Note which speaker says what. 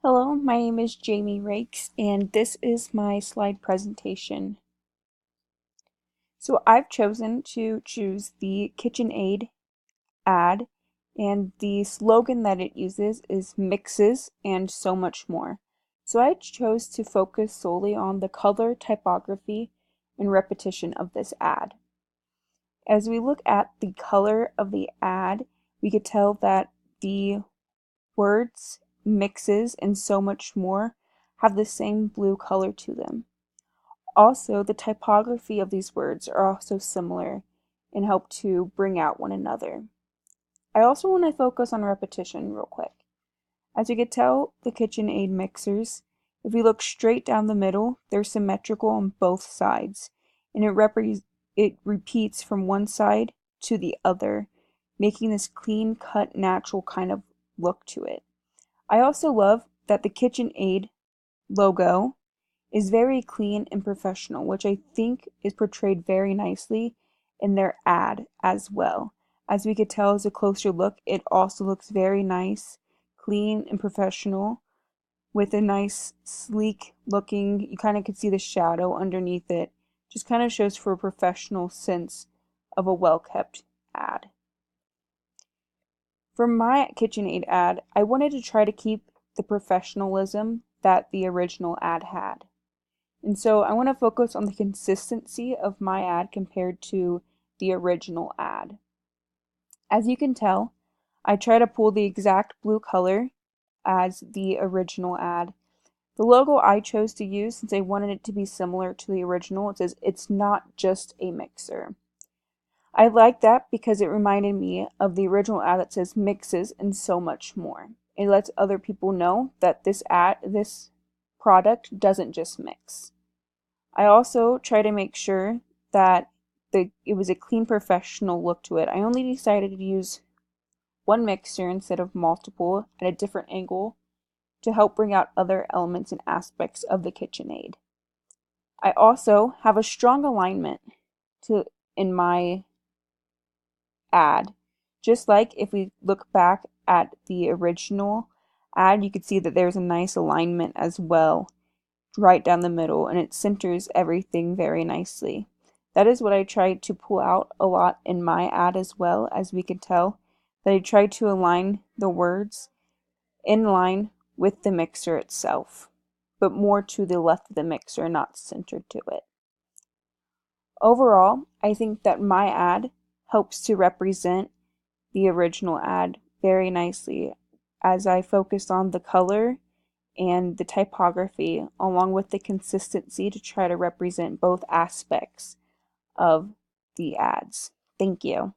Speaker 1: Hello, my name is Jamie Rakes, and this is my slide presentation. So I've chosen to choose the KitchenAid ad, and the slogan that it uses is mixes and so much more. So I chose to focus solely on the color, typography, and repetition of this ad. As we look at the color of the ad, we could tell that the words, mixes, and so much more have the same blue color to them. Also, the typography of these words are also similar and help to bring out one another. I also want to focus on repetition real quick. As you can tell, the KitchenAid mixers, if we look straight down the middle, they're symmetrical on both sides, and it repeats from one side to the other, making this clean-cut, natural kind of look to it. I also love that the KitchenAid logo is very clean and professional, which I think is portrayed very nicely in their ad as well. As we could tell as a closer look, it also looks very nice, clean and professional with a nice sleek looking, you kind of could see the shadow underneath it. Just kind of shows for a professional sense of a well-kept ad. For my KitchenAid ad, I wanted to try to keep the professionalism that the original ad had. And so I want to focus on the consistency of my ad compared to the original ad. As you can tell, I try to pull the exact blue color as the original ad. The logo I chose to use, since I wanted it to be similar to the original, it says it's not just a mixer. I like that because it reminded me of the original ad that says mixes and so much more. It lets other people know that this product doesn't just mix. I also try to make sure that it was a clean professional look to it. I only decided to use one mixer instead of multiple at a different angle to help bring out other elements and aspects of the KitchenAid. I also have a strong alignment in my ad. Just like if we look back at the original ad, you could see that there's a nice alignment as well right down the middle, and it centers everything very nicely. That is what I tried to pull out a lot in my ad as well, as we could tell, that I tried to align the words in line with the mixer itself, but more to the left of the mixer, not centered to it. Overall, I think that my ad helps to represent the original ad very nicely as I focused on the color and the typography along with the consistency to try to represent both aspects of the ads. Thank you.